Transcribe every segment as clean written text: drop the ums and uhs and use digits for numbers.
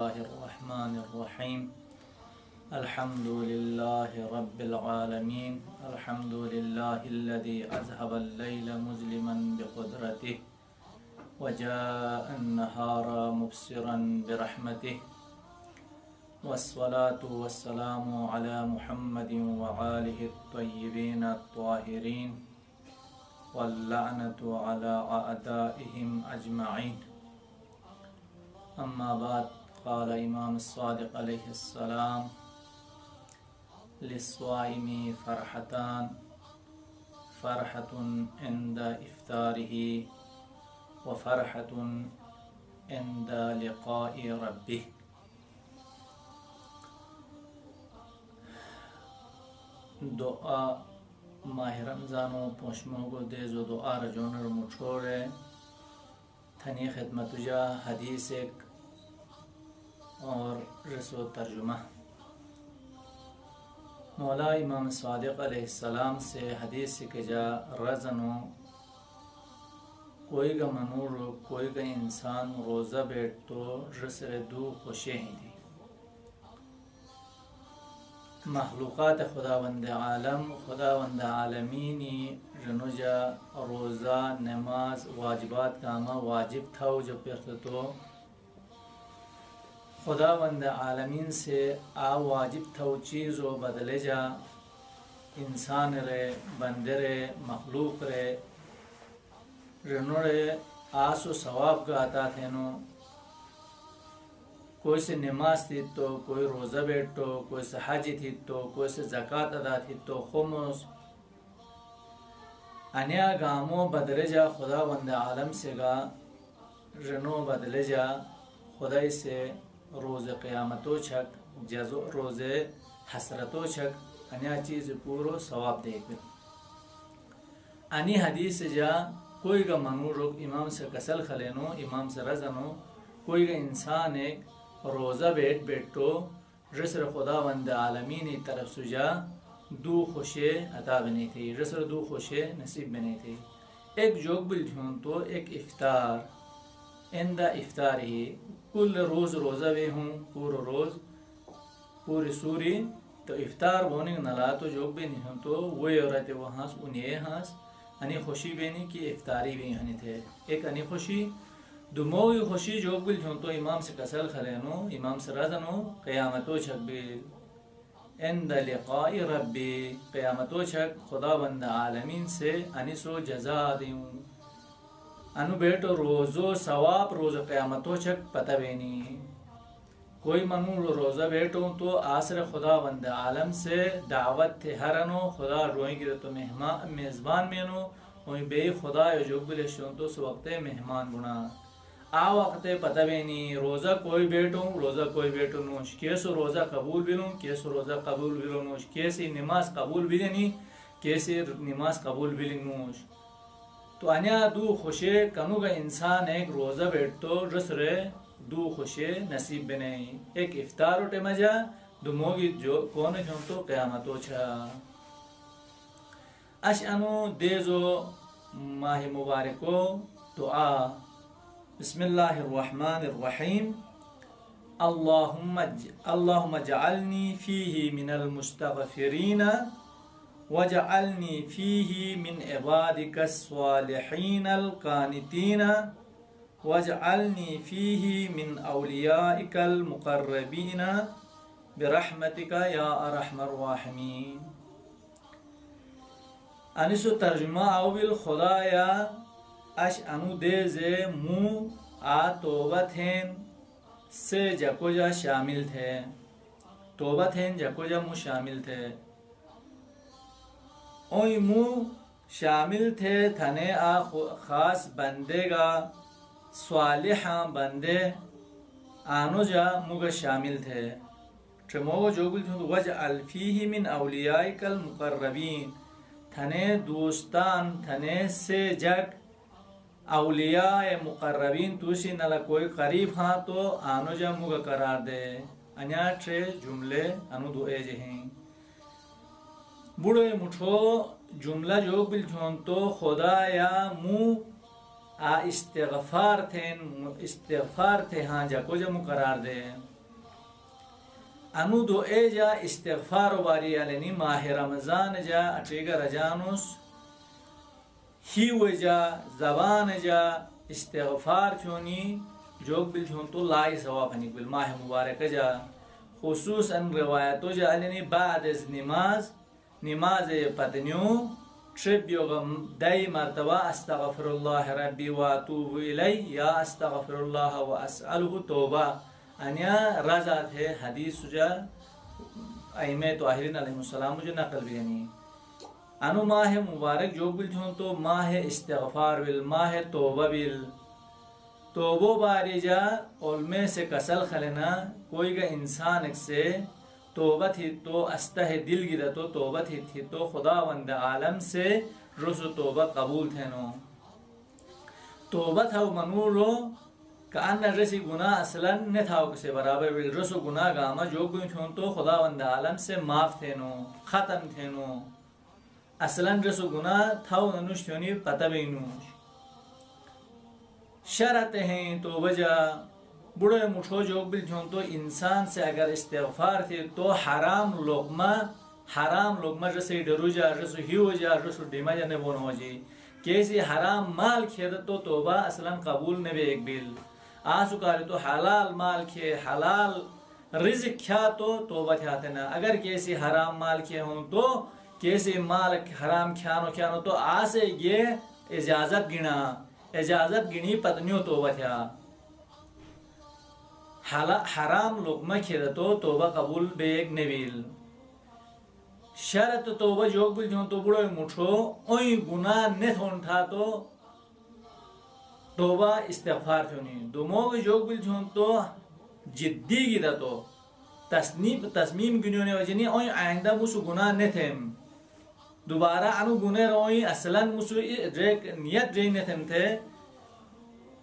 الله الرحمن الرحيم. الحمد لله رب العالمين. الحمد لله الذي أذهب الليل مظلما بقدرته وجاء النهار مبصرا برحمته، والصلاة والسلام على محمد وآله الطيبين الطاهرين، واللعنة على أعدائهم أجمعين. أما بعد، قال امام الصادق علیہ السلام: للصائم فرحتان، فرحة عند افطاره وفرحة عند لقاء ربه. دعا ماہ رمضانو پوشمو کو دیزو دعا رجونر مچھوڑے تھنی خدمت جا حدیث ایک اور رسو ترجمہ. مولا امام صادق علیہ السلام سے حدیث کے جا رزنو کوئی گا منور کوئی گا انسان روزہ بیٹھ تو رسر دو خوشی ہی دی. مخلوقات خداوند عالم خداوند عالمینی رنجا روزہ نماز واجبات کاما واجب تھا جو پرت تو خداوند عالمین سے واجب تھا چیز و بدلے جا انسان رے بندے رے مخلوق رے رنو رے آس و ثواب کا عطا تھینو. کوئی سے نماز تھی تو کوئی روزہ بیٹھو، کوئی سے حج تھی تو کوئی سے زکاة ادا تھی تو خمس انیا گامو بدلے جا خداوند عالم سے گا رنو بدلے جا خدای سے روز قیامتو چھک جزو روز حسرتو چھک انیا چیز پورو ثواب دے گا. انی حدیث جا کوئی گا منو روک امام سے کسل خلینو امام سے رزنو کوئی گا انسان ایک روزہ بیٹھو رسر خداوند عالمینی طرف سجا دو خوشے عطا بنی تھی، رسر دو خوشے نصیب بنی تھی. ایک جوگ بلتھون تو ایک افطار اندہ افطار ہی کل روز روزہ بے ہوں پورو روز پوری سوری تو افطار بوننگ نلا تو جوگ بھی نہیں ہوں تو وہی عورت وہاں انہیں ہاس انی خوشی بینی کی افطاری بھی ہنی تھے. ایک انی خوشی دموی خوشی جوگ بلتھون تو امام سے کسل خلینو امام سے رزنو قیامتو چھک بیل عند لقاء ربی قیامتو چھک خداوند عالمین سے انسو جزا دیوں انو بیٹو روزو ثواب روز قیامتو چھک پتہ بینی. کوئی منو روزہ بیٹھو تو آسر خداوند عالم سے دعوت تھے ہرنو خدا روئیں گے تو میزبان مینو وہی بے خدا جو بلشون تو اس وقت مہمان گنا وقت پتہ بینی. روزہ کوئی بیٹو نوش کیسو روزہ قبول بلوں کیسو روزہ قبول بلوں نوش کیسی نماز قبول بلنی کیسی نماز قبول بلن نوش. تو انیا دو خوشے کنو گا انسان ایک روزہ بیٹھو رسرے دو خوشے نصیب بنے. ایک افطار اٹھے مجا دو موگی جو کونے چھوں تو قیامتو چھا. انو دیزو ماہ مبارکو دعا. بسم اللہ الرحمن الرحیم. اللہم اجعلنی فیہ من المستغفرین وجعلنی فیہ من عبادک الصالحین القانتین وجعلنی فیہ من اولیائک المقربین برحمتک یا ارحم الراحمین. انسو ترجمہ اوبل خدایا انو دیزے مو توبت ہیں سے جکو جا شامل تھے توبت ہیں جکو جا مو شامل تھے اوئی مو شامل تھے تھنے خاص بندے گا صالحاں بندے آنو جا مو گا شامل تھے. چمو جو گل تھے وجعل فیہ من اولیائک المقربین تھنے دوستان تھنے سے جگ اولیاء مقربین توسی نلا کوئی قریب ہاں تو آنو جا موگا قرار دے. انیا چھے جملے انو دعے جہیں بڑے مٹھو جملہ جو بلتھون تو خدا یا مو استغفار تھے ہاں جا کو جا مقرار دے انو دو اے جا استغفار باری علنی ماہ رمضان جا اٹیگا رجانوس ہی و جا زبان جا استغفار چونی جوگ بل چون تو لائی ثواب ہنی بل ماہ مبارک جا خصوصاً روایتو جا علنی بعد از نماز پتنیو شب یوغم دائی مرتبہ استغفر اللہ ربی و اتوب الی یا استغفر اللہ و اسألہ توبہ انیا رضات ہے حدیث جا ائمہ طاہرین علیہ السلام جو نقل بیانی انو ماہ مبارک جو بل چھون تو ماہ استغفار بل ماہ توبہ بل توبو باری جا علمے سے کسل خلنا کوئی گا انسان ایک سے توبہ تھی تو استہ دل گیدہ تو توبہ تھی تو خدا وند عالم سے رسو توبہ قبول تھینو توبہ تھا منورو کان رسی گناہ اصلا نہ تھا کسی برابر رسو گناہ گاما جو گوئی تھون تو خدا وند عالم سے معاف تھینو ختم تھینو اصلا رسو گناہ تھا ننوش تھونی پتہ بینوش شرط ہیں توبہ جا بڑے مٹھو جو بل چھون تو انسان سے اگر استغفار تھی تو حرام لقمہ رسی ڈرو جا رسو ہیو جا رسو ڈیما جا نبون ہو جی کیسی حرام مال کھید تو توبہ اصلا قبول نبی ایک بل آسو کاری تو حلال مال کھے حلال رزق کھیا تو توبہ کھاتے نا اگر کیسی حرام مال کھے ہوں تو کیسی مال حرام کھانو تو آسے یہ اجازت گنی پتنیو توبہ کھیا حرام لقمہ کھیدا تو توبہ قبول بے ایک نویل شرط توبہ جوگ بل چھون تو بڑو مٹھو اوئی گناہ نتھون تھا تو توبہ استغفار چھونی دوموگ جوگ بل چھون تو جدی گیدا تو تصمیم گنیونے وجنی اوئی آئندہ مسو گناہ نتھیم دوبارہ انو گناہ روئی اصلا مسو نیت جئی نتھیم تھے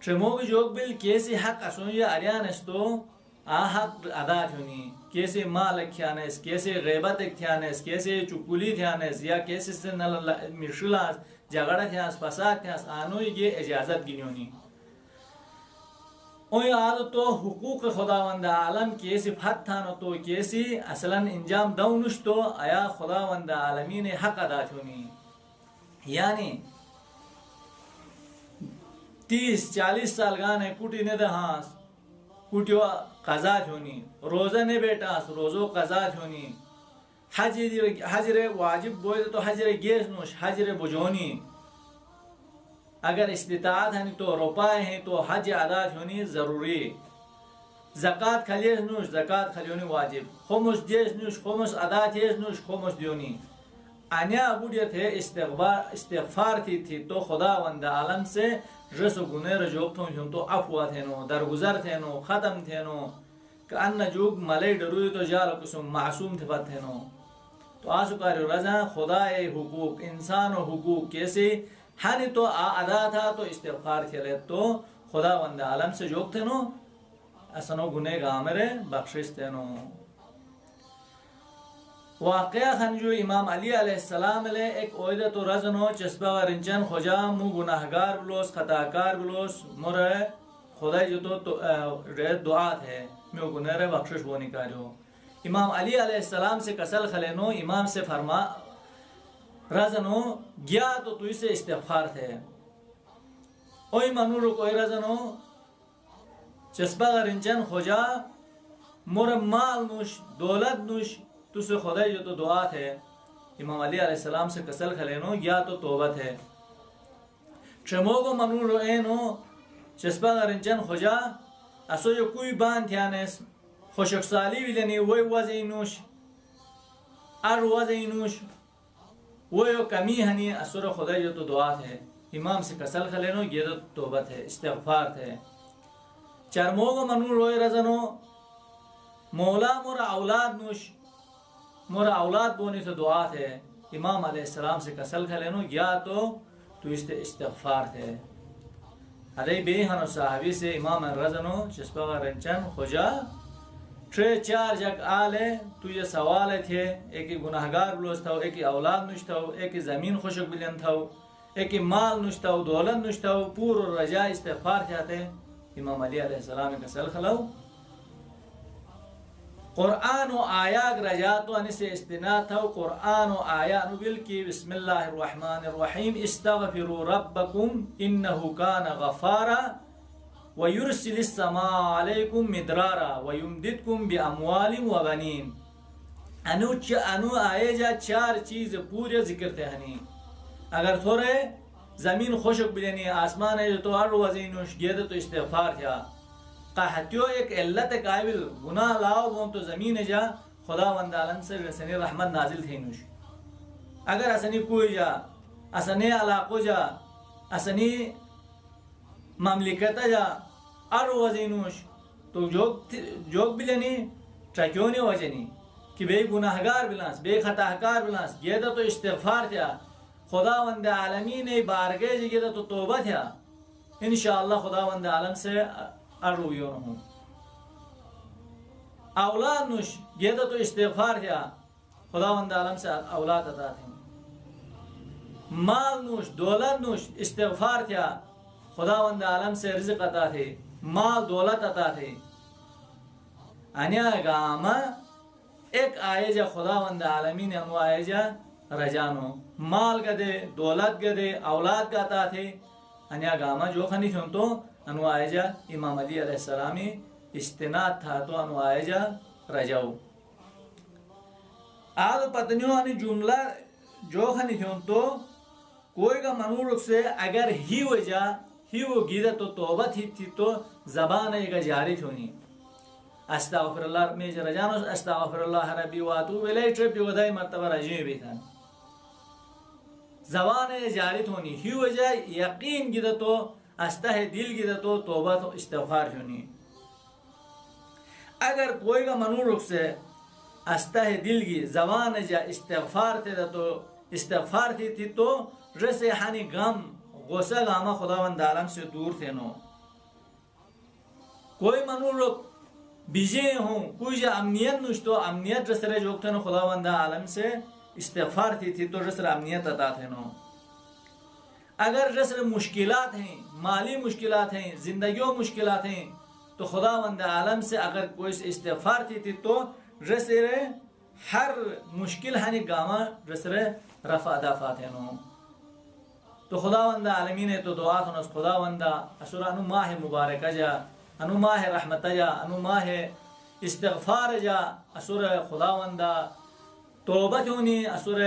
شموگ جوگ بل کیسی حق اسونیا اریان استو حق ادا تھونی کیسی مال کھیانس کیسی غیبت کھیانس کیسی چکولی تھیانس یا کیسی سنل مرشلاس جگڑا تھیانس فساد تھیانس آنو یہ اجازت گنیونی اوی آدھو تو حقوق خداوند عالم کیسی پھت تھانو تو کیسی اصلا انجام دونش تو آیا خداوند عالمین حق ادا تھونی یعنی 30-40 سال گانے کوٹی نے دہاس کوٹیو قضا تھونی روزہ نے بیٹاس روزو قضا تھونی حجر واجب بوئے تو حجر گیس نوش حجر بجونی اگر استطاعت ہے تو روپائے ہیں تو حج ادا تھونی ضروری زکاة کھلیس نوش زکاة کھلیونی واجب خمس دیس نوش خمس ادا تھیس نوش خمس دیونی انیا بوڑیت ہے استغفار تھی تو خدا وند عالم سے رسو گنے رجوب تھون تو افوا تھینو درگزر تھینو ختم تھینو کہ ان جوگ ملے ڈروی تو جالو قسم معصوم تھفت تھینو تو آسو کاری رضا خدا حقوق انسان و حقوق کیسے ہنی تو ادا تھا تو استغفار کھلے تو خدا وند عالم سے جوگ تھینو اسنو گنے گامرے بخشش تھینو واقعہ خنجو امام علی علیہ السلام لے ایک اویدہ تو رزنو چسبہ و رنچن خجا مو گناہگار بلوس خطاکار بلوس مرے خدای جو تو دعا ہے میں گناہ رے بخشش بونی کاریو امام علی علیہ السلام سے کسل خلینو امام سے فرما رزنو گیا تو توی سے استغفار تھے اوی منورو کوئی رزنو چسبہ و رنچن خجا مرے مال نوش دولت نوش تو سے خدای جو تو دعا تھے امام علی علیہ السلام سے کسل کھلینو یا تو توبت ہے چموگو منون رو اینو چسبا رنچن خجا اسو جو کوئی بان تھیانس خوشک سالی بھی لینی وی وزینوش وزینوش وی کمی ہنی اسو رو خدای جو تو دعا تھے امام سے کسل کھلینو یہ تو توبت ہے استغفار تھے چرموگو منون روی رزنو مولا مورا اولاد نوش مورا اولاد بونی تو دعا تھے امام علیہ السلام سے کسل کھلینو یا تو استغفار تھے علی بیہنو صحابی سے امام رزنو چسپا رنچن خجا 3-4 جگ آلے تو یہ سوال تھے ایک گناہگار بلوس تھا ایک اولاد نوش تھا ایک زمین خوشک بلین تھا ایک مال نشتا و دولت نشتا و پور و رجا استغفار کہتے ہیں امام علی علیہ السلام کا سل خلو قرآن و آیات رجاتو ان سے استناد تھا قرآن و آیات نبل کی بسم اللہ الرحمن الرحیم استغفروا ربکم انہو کان غفارا وَيُرْسِلِ السَّمَاءَ عَلَيْكُمْ مِدْرَارًا وَيُمْدِدْكُمْ بِأَمْوَالٍ وَبَنِينَ انو آئے جا چار چیز پورے ذکر تھے ہنی اگر تھوڑے زمین خوشک بلینی آسمان ہے جو تو ہر وزینوش گید تو استغفار تھیا قحتیو ایک علت قائل گناہ لاؤ گون تو زمین جا خدا وند عالم سے رسنی رحمت نازل تھی نوش اگر اسنی کوئی جا اسنی علاقو جا اسنی مملکت جا ار وزینوش تو جوگ بلینی ٹرکیونی وجنی کہ بے گناہگار بلانس بے خطاہکار بلانس گیدہ تو استغفار تھیا خدا وند عالمین بارگے جی گیدہ تو توبہ تھیا انشاءاللہ خدا وند عالم سے ارویون ہوں اولاد نوش گیدہ تو استغفار تھیا خدا وند عالم سے اولاد عطا تھے مال نوش دولت نوش استغفار تھیا خدا وند عالم سے رزق عطا تھے مال دولت عطا تھے انیا گاما ایک آئے جا خدا وند عالمین ہم آئے جا رجانو مال گدے دولت گدے اولاد کا عطا تھے انیا گاما جو خنی تھوں تو انو آئے جا امام علی علیہ السلامی استناد تھا تو انو آئے جا رجاو آدھو پتنیوں انی جملہ جو خنی تھوں تو کوئی کا منورک سے اگر ہی وجہ ہی وہ گیدہ تو توبہ تھی تو زبان ایک جاری تھونی استغفر اللہ میں رجانو استغفر اللہ ربی واتوب الیہ ٹرپ جو گدائی مرتبہ رجیمی بھی تھا زبان جاری تھونی ہی وجہ یقین گیدہ تو استہ دل گیدہ تو توبہ تو استغفار تھونی اگر کوئی کا منورک سے استہ دل گی زبان جا استغفار تھے تو استغفار تھی تو رسے حانی غم غصہ گاما خدا وند عالم سے دور تھے نو کوئی منور لوگ بیجے ہوں کوئی جا امنیت نشتو امنیت رسرے جوکتے نو خدا وند عالم سے استغفار تھی تو رسر امنیت عطا تھے نو اگر رسر مشکلات ہیں مالی مشکلات ہیں زندگیوں مشکلات ہیں تو خدا وند عالم سے اگر کوئی استغفار تھی تو رسر ہر مشکل ہنی گاما رسر رفع دفع تھے نو تو خدا وند عالمین تو دعا تھنس خدا وند اسور انو ماہ مبارکہ جا انو ماہ رحمت جا انو ماہ استغفار جا اسور خدا وند توبہ تھونی اسور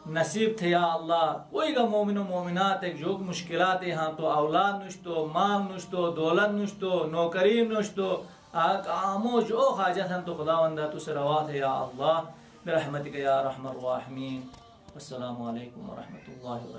نصیب تھے یا اللہ کوئی گا مومن و مومنات ایک جو مشکلات ہاں تو اولاد نشتو مال نشتو دولت نشتو نوکری نشتو آمو جو حاجت ہیں تو خدا وند تو سے روا تھے یا اللہ برحمتک یا رحم الراحمین السلام علیکم ورحمۃ اللہ وبرکاتہ